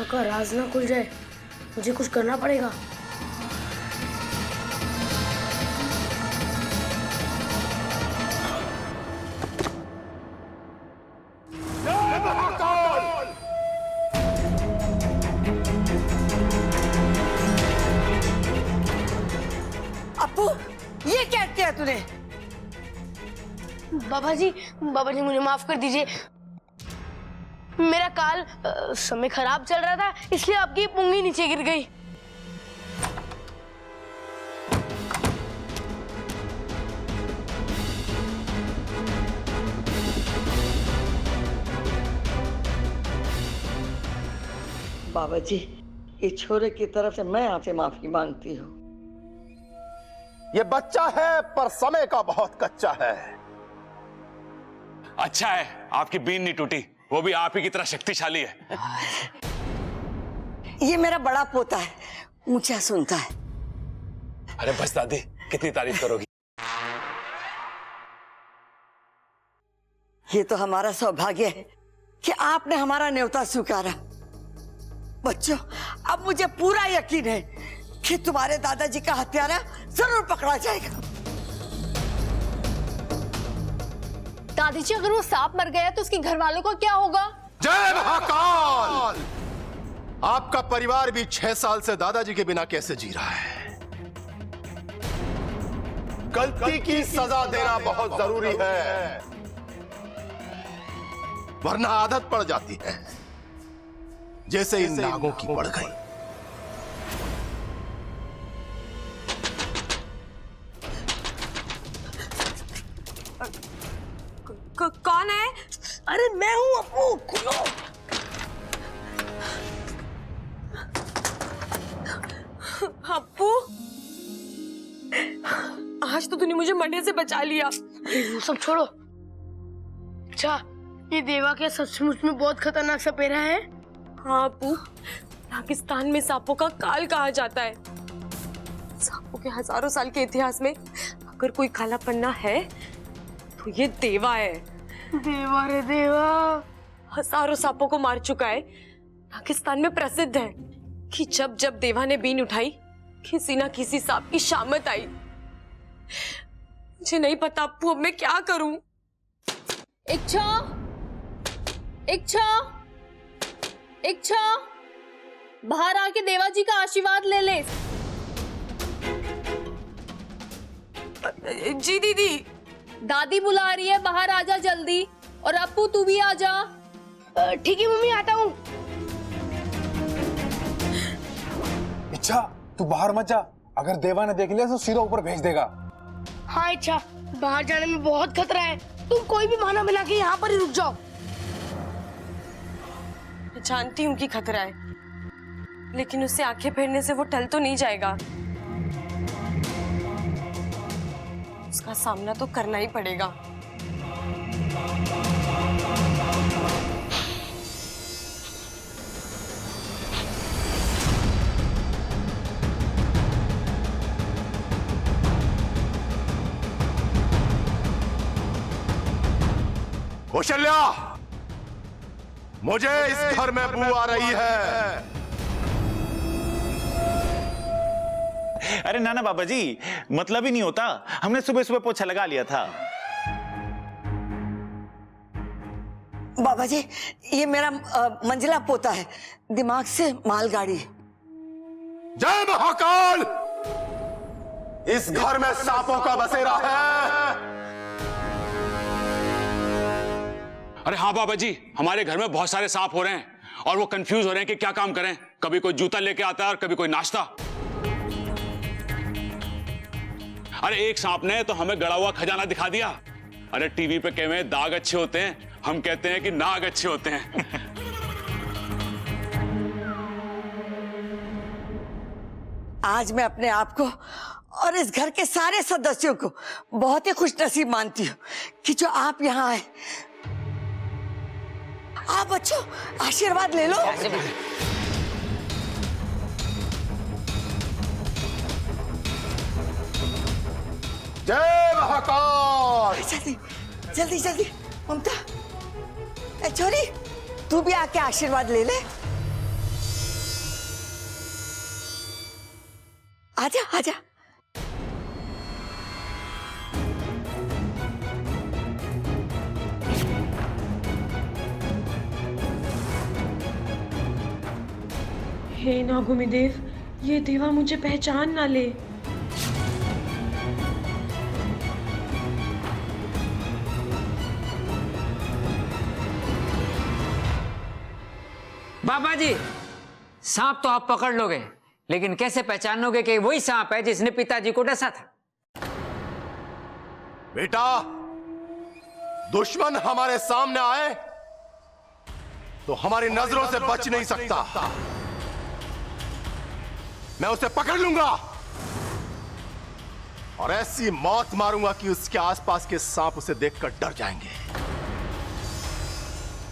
देवा का राज ना खुल जाए, मुझे कुछ करना पड़ेगा। अप्पू, ये क्या किया तूने? बाबा जी मुझे माफ कर दीजिए। मेरा काल समय खराब चल रहा था, इसलिए आपकी पुंगी नीचे गिर गई। बाबा जी, ये छोरे की तरफ से मैं आपसे माफी मांगती हूँ। ये बच्चा है पर समय का बहुत कच्चा है। अच्छा है आपकी बीन नहीं टूटी, वो भी आप ही की तरह शक्तिशाली है। ये मेरा बड़ा पोता है, ऊंचा सुनता है। अरे बस दादी, कितनी तारीफ करोगी। ये तो हमारा सौभाग्य है कि आपने हमारा न्योता स्वीकारा। बच्चों, अब मुझे पूरा यकीन है कि तुम्हारे दादाजी का हत्यारा जरूर पकड़ा जाएगा। दादी जी, अगर वो सांप मर गया तो उसके घर वालों का क्या होगा? जय महाकाल! आपका परिवार भी 6 साल से दादाजी के बिना कैसे जी रहा है। गलती की सजा देना बहुत जरूरी है, वरना आदत पड़ जाती है, जैसे इन नागों की पड़ गई। कौन है? अरे मैं हूं अप्पू, खुलो। अप्पू, आज तो तूने मुझे मरने से बचा लिया। वो सब छोड़ो। अच्छा, ये देवा के सचमुच में बहुत खतरनाक सपेरा है। हाँ अप्पू, पाकिस्तान में सांपों का काल कहा जाता है। सांपों के हजारों साल के इतिहास में अगर कोई काला पन्ना है तो ये देवा है। देवा रे देवा, हजारों सांपों को मार चुका है। पाकिस्तान में प्रसिद्ध है कि जब जब देवा ने बीन उठाई, किसी ना किसी सांप की शामत आई। मुझे नहीं पता अप्पू, अब मैं क्या करूं? इच्छा, इच्छा, इच्छा, बाहर आके देवा जी का आशीर्वाद ले ले। जी दीदी। दादी बुला रही है, बाहर आजा जल्दी। और अप्पू तू भी आजा। ठीक है मम्मी, आता हूँ। इच्छा, तू बाहर मत जा, अगर देवा ने देख लिया तो सीधा ऊपर भेज देगा। हाँ इच्छा, बाहर जाने में बहुत खतरा है, तुम कोई भी बहाना बना के यहाँ पर ही रुक जाओ। जानती हूँ कि खतरा है, लेकिन उससे आंखें फेरने से वो टल तो नहीं जाएगा। उसका सामना तो करना ही पड़ेगा। कौशल्या, मुझे इस घर में बू आ रही है। अरे नाना बाबा जी, मतलब ही नहीं होता, हमने सुबह सुबह पोछा लगा लिया था। बाबा जी, ये मेरा मंजिला पोता है, दिमाग से मालगाड़ी। जय महाकाल! इस घर में सांपों का बसेरा है। अरे हाँ बाबा जी, हमारे घर में बहुत सारे सांप हो रहे हैं और वो कंफ्यूज हो रहे हैं कि क्या काम करें। कभी कोई जूता लेके आता है और कभी कोई नाश्ता। अरे एक सांप ने तो हमें गड़ा हुआ खजाना दिखा दिया। अरे टीवी पे कहे हैं दाग अच्छे होते हैं, हम कहते हैं कि नाग अच्छे होते हैं। आज मैं अपने आप को और इस घर के सारे सदस्यों को बहुत ही खुशनसीब मानती हूँ कि जो आप यहाँ आए। आप बच्चों, आशीर्वाद ले लो। जय महाकाल! जल्दी जल्दी जल्दी। ममता, ए छोरी, तू भी आके आशीर्वाद ले ले। आजा आजा। हे नागुमिदेव, ये देवा मुझे पहचान ना ले। बाबा जी, सांप तो आप पकड़ लोगे, लेकिन कैसे पहचानोगे कि वही सांप है जिसने पिताजी को डसा था? बेटा, दुश्मन हमारे सामने आए तो हमारी नजरों से बच नहीं सकता। मैं उसे पकड़ लूंगा और ऐसी मौत मारूंगा कि उसके आसपास के सांप उसे देखकर डर जाएंगे।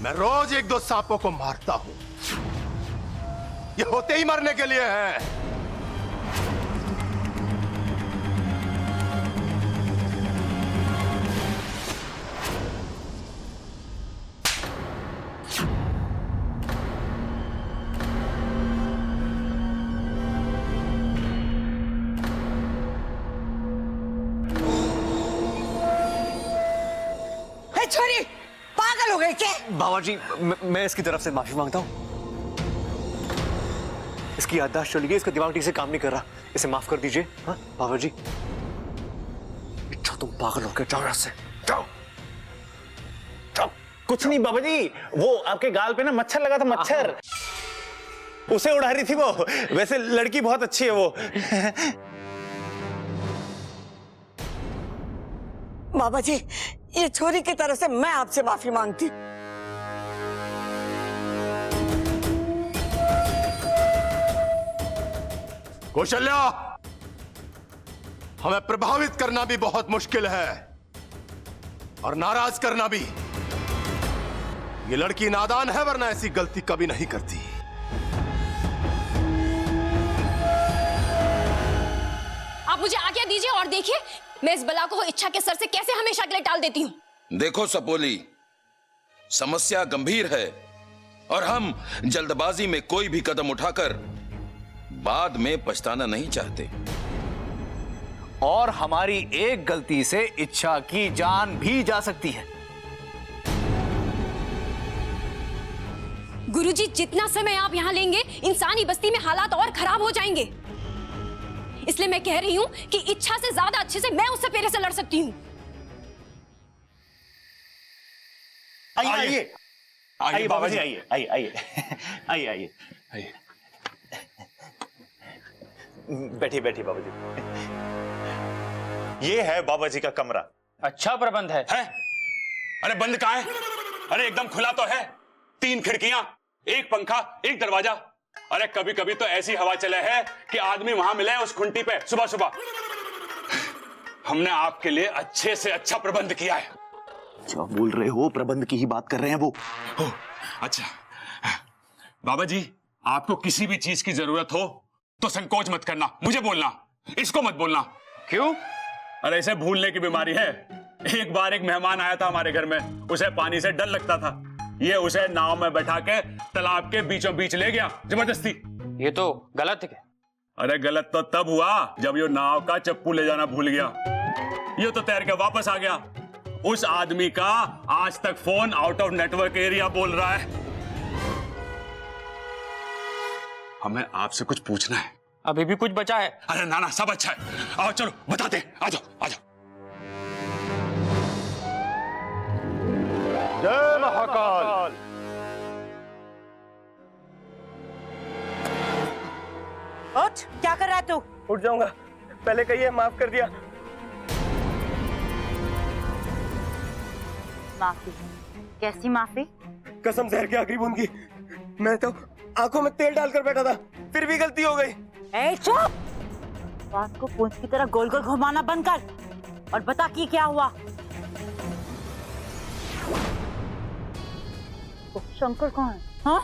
मैं रोज 1-2 सांपों को मारता हूं। ये होते ही मरने के लिए है। छोरी, पागल हो गई क्या? बाबा जी, मैं इसकी तरफ से माफी मांगता हूँ। इसकी याददाश्त चली गई, इसका दिमाग ठीक से काम नहीं कर रहा। इसे माफ कर दीजिए। हाँ बाबा जी। इच्छा, तुम पागल हो गए, जाओ यहाँ से, जाओ जाओ। कुछ नहीं बाबा जी, वो आपके गाल पे ना मच्छर लगा था, मच्छर उसे उड़ा रही थी वो। वैसे लड़की बहुत अच्छी है वो। बाबा जी, ये छोरी की तरफ से मैं आपसे माफी मांगती। कौशल्या, हमें प्रभावित करना भी बहुत मुश्किल है और नाराज करना भी। ये लड़की नादान है, वरना ऐसी गलती कभी नहीं करती। आप मुझे आज्ञा दीजिए और देखिए मैं इस बला को इच्छा के सर से कैसे हमेशा के लिए टाल देती हूँ। देखो सपोली, समस्या गंभीर है और हम जल्दबाजी में कोई भी कदम उठाकर बाद में पछताना नहीं चाहते। और हमारी एक गलती से इच्छा की जान भी जा सकती है। गुरुजी, जितना समय आप यहाँ लेंगे इंसानी बस्ती में हालात और खराब हो जाएंगे। इसलिए मैं कह रही हूँ कि इच्छा से ज्यादा अच्छे से मैं उससे फेरे से लड़ सकती हूँ। आइए आइए बाबा जी, आइए आइए आइए आइए आइए आइए। बैठिए बैठिए बाबा जी। ये है बाबा जी का कमरा। अच्छा प्रबंध है? अरे बंद कहाँ है? अरे एकदम खुला तो है। 3 खिड़कियां, 1 पंखा, 1 दरवाजा। अरे कभी कभी तो ऐसी हवा चले है कि आदमी वहां मिले उस खुंटी पे सुबह सुबह। हमने आपके लिए अच्छे से अच्छा प्रबंध किया है। क्या बोल रहे हो? प्रबंध की ही बात कर रहे हैं वो। अच्छा बाबा जी, आपको किसी भी चीज की जरूरत हो तो संकोच मत करना, मुझे बोलना, इसको मत बोलना। क्यों? अरे इसे भूलने की बीमारी है। एक बार एक मेहमान आया था हमारे घर में, उसे पानी से डर लगता था। ये उसे नाव में बैठा के तालाब के बीचों बीच ले गया जबरदस्ती। ये तो गलत है। अरे गलत तो तब हुआ जब ये नाव का चप्पू ले जाना भूल गया। ये तो तैर के वापस आ गया। उस आदमी का आज तक phone out of network area बोल रहा है। हमें आपसे कुछ पूछना है। अभी भी कुछ बचा है? अरे ना ना, सब अच्छा है। आओ चलो बताते हैं, आ जाओ आ जाओ। जय महाकाल। उठ, क्या कर रहा है तू? उठ जाऊंगा, पहले कहिए माफ कर दिया। माफी? कैसी माफी? कसम जहर की आखिरी बूंद की। मैं तो आंखों में तेल डालकर बैठा था, फिर भी गलती हो गई। ए चुप! बात को पूंछ की तरह गोल गोल घुमाना बंद कर और बता कि क्या हुआ। शंकर कौन है? हाँ?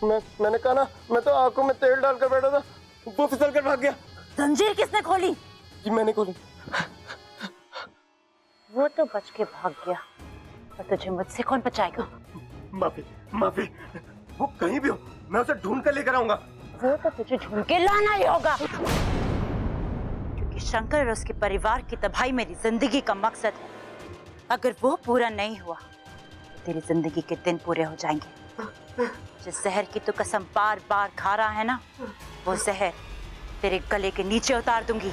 मैंने कहा ना, मैं तो आंखों में तेल डालकर बैठा था, वो फिसल कर भाग गया। जंजीर किसने खोली? जी मैंने खोली। वो तो बच के भाग गया, और तुझे मुझसे कौन बचाएगा? माफी माफी, वो कहीं भी हो मैं उसे ढूंढ कर लेकर आऊंगा। वो तो तुझे ढूंढ के लाना ही होगा। कि शंकर और उसके परिवार की तबाही मेरी जिंदगी का मकसद है। अगर वो पूरा नहीं हुआ तो तेरी जिंदगी के दिन पूरे हो जाएंगे। जिस जहर की तू कसम बार बार खा रहा है ना, वो जहर तेरे गले के नीचे उतार दूंगी।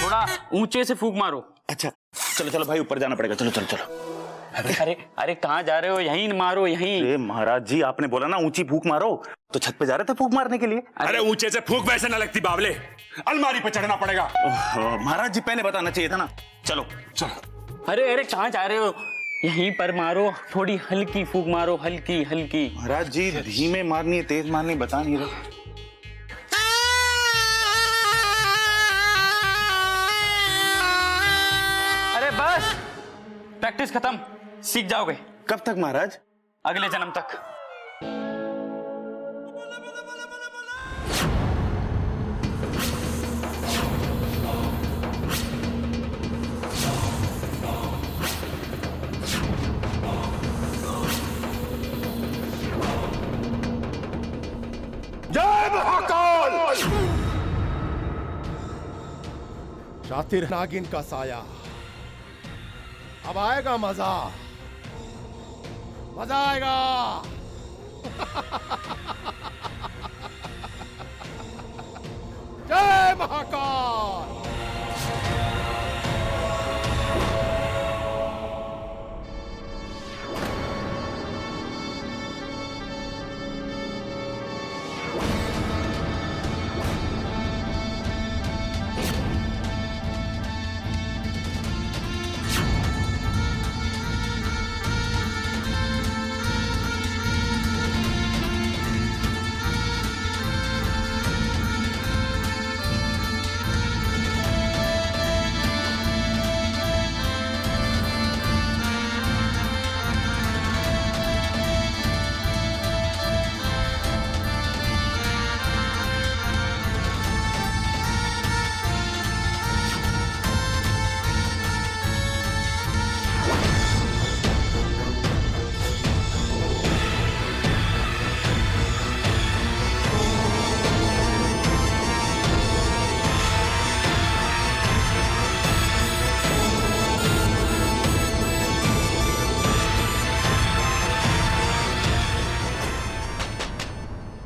थोड़ा ऊंचे से फूंक मारो। अच्छा चलो चलो भाई, ऊपर जाना पड़ेगा। चलो चलो चलो। अरे अरे कहाँ जा रहे हो? यहीं मारो, यहीं। अरे महाराज जी, आपने बोला ना ऊंची फूंक मारो, तो छत पे जा रहे थे फूंक मारने के लिए। अरे ऊंचे से फूंक वैसे ना लगती बावले, अलमारी पे चढ़ना पड़ेगा। महाराज जी पहले बताना चाहिए था ना। चलो चलो। अरे अरे कहाँ जा रहे हो? यहीं पर मारो, थोड़ी हल्की फूंक मारो, हल्की हल्की। महाराज जी धीमे मारनी है, तेज मारनी बता नहीं रहे। अरे बस, प्रैक्टिस खत्म, सीख जाओगे। कब तक महाराज? अगले जन्म तक। जय महाकाल! शातिर नागिन का साया, अब आएगा मजा, मजा आएगा। जय महाकाल!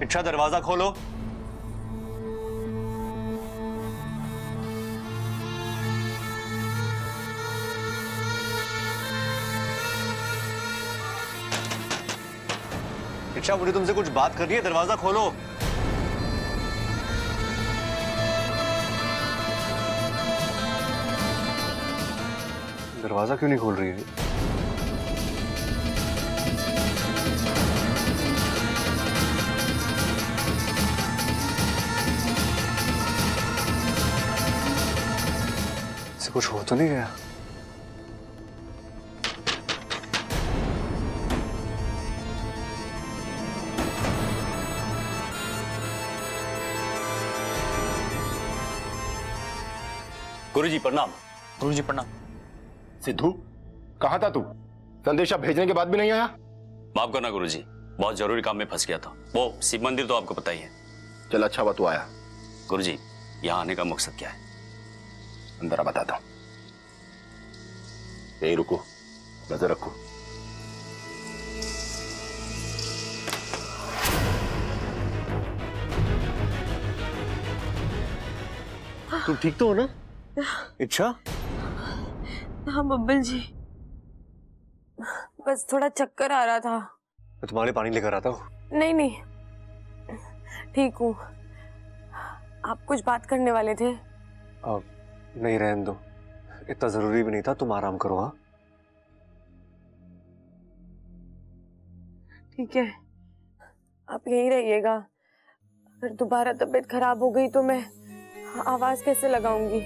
इच्छा दरवाजा खोलो। इच्छा मुझे तुमसे कुछ बात करनी है, दरवाजा खोलो। दरवाजा क्यों नहीं खोल रही है? कुछ हो तो नहीं गया? गुरुजी प्रणाम। गुरुजी प्रणाम। सिद्धू, कहाँ था तू? संदेशा भेजने के बाद भी नहीं आया? माफ करना गुरुजी, बहुत जरूरी काम में फंस गया था। वो शिव मंदिर तो आपको पता ही है। चल अच्छा हुआ तू आया। गुरुजी, यहाँ आने का मकसद क्या है? अंदर आ, बताता हूं। यही रुको, नजर रखो। तुम ठीक तो हो ना? इच्छा? हाँ बब्बल जी, बस थोड़ा चक्कर आ रहा था। मैं तुम्हारे पानी लेकर आता हूँ। नहीं नहीं, ठीक हूँ। आप कुछ बात करने वाले थे? नहीं, रहने दो, इतना जरूरी भी नहीं था। तुम आराम करो। हाँ ठीक है, आप यहीं रहिएगा। अगर दोबारा तबीयत खराब हो गई तो मैं आवाज कैसे लगाऊंगी?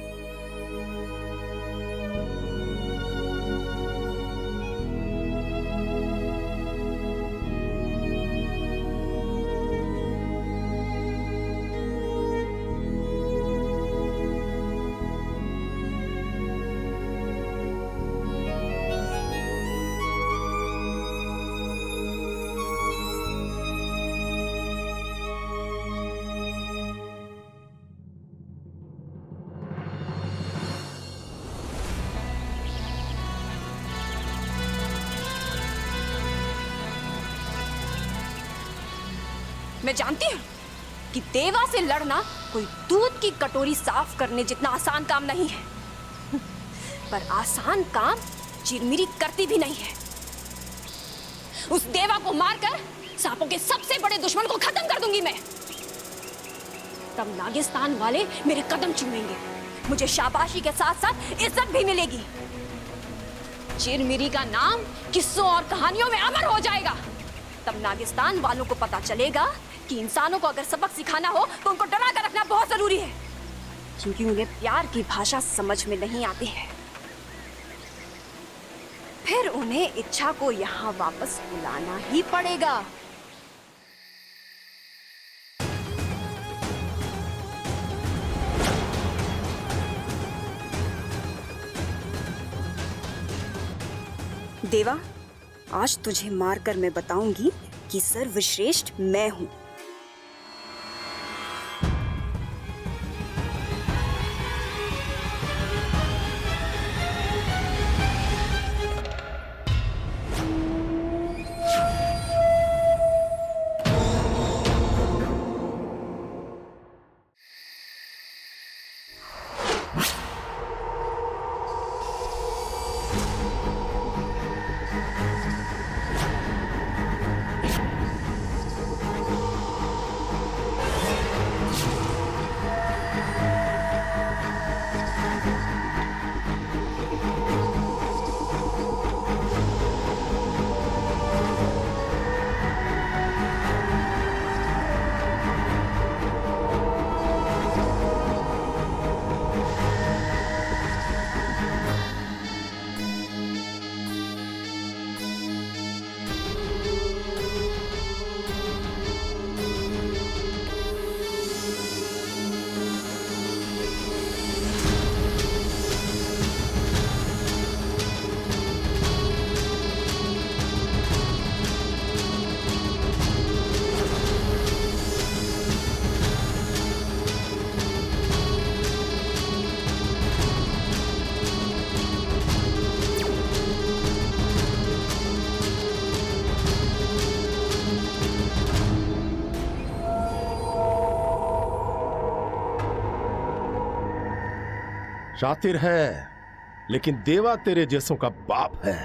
मैं जानती हूँ कि देवा से लड़ना कोई दूध की कटोरी साफ करने जितना आसान काम नहीं है, पर आसान काम चिरमिरी करती भी नहीं है। उस देवा को मारकर सांपों के सबसे बड़े दुश्मन को खत्म कर दूंगी मैं। तब नागिस्तान वाले मेरे कदम चूमेंगे, मुझे शाबाशी के साथ साथ इज्जत भी मिलेगी। चिरमिरी का नाम किस्सों और कहानियों में अमर हो जाएगा। तब नागिस्तान वालों को पता चलेगा कि इंसानों को अगर सबक सिखाना हो तो उनको डरा कर रखना बहुत जरूरी है, क्योंकि उन्हें प्यार की भाषा समझ में नहीं आती है। फिर उन्हें इच्छा को यहाँ वापस बुलाना ही पड़ेगा। देवा, आज तुझे मारकर मैं बताऊंगी कि सर्वश्रेष्ठ मैं हूं। शातिर है, लेकिन देवा तेरे जैसों का बाप है।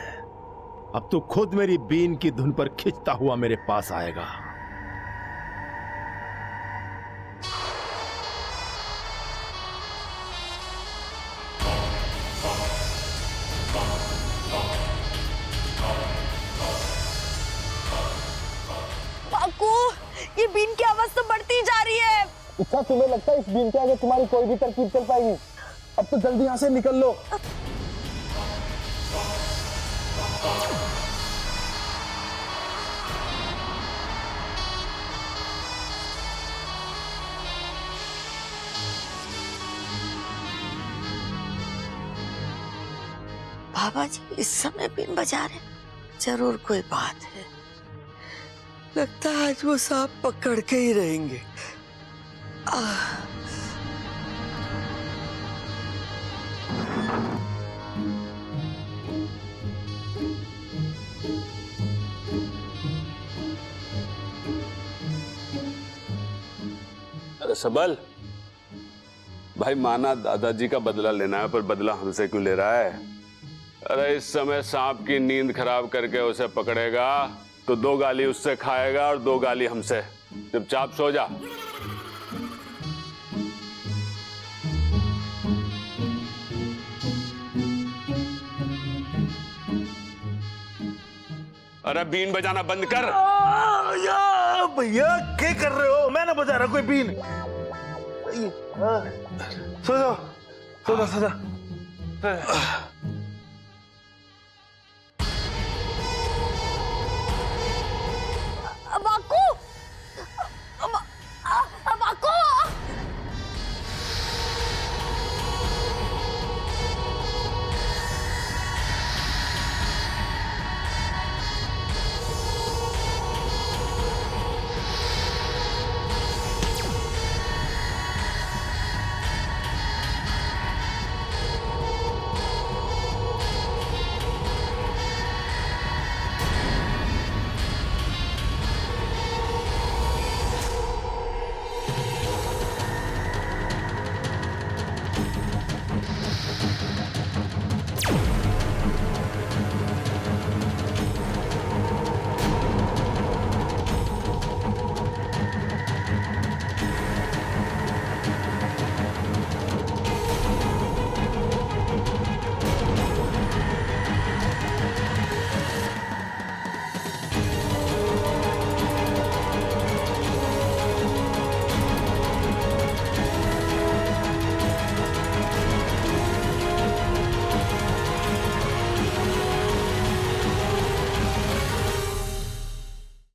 अब तू खुद मेरी बीन की धुन पर खिंचता हुआ मेरे पास आएगा। पाकू, ये बीन की आवाज तो बढ़ती जा रही है। इच्छा, तुम्हें लगता है इस बीन के आगे तुम्हारी कोई भी तरकीब चल पाएगी? अब तो जल्दी यहाँ से निकल लो। बाबा जी इस समय बीन बजा रहे, जरूर कोई बात है। लगता है आज वो सांप पकड़ के ही रहेंगे। अरे सबल भाई, माना दादाजी का बदला लेना है, पर बदला हमसे क्यों ले रहा है? अरे इस समय सांप की नींद खराब करके उसे पकड़ेगा तो 2 गाली उससे खाएगा और 2 गाली हमसे। चुपचाप सो जा। अरे बीन बजाना बंद कर। भैया क्या कर रहे हो? मैं ना बजा रहा कोई बीन। सो जाओ, सो जाओ, सो जाओ।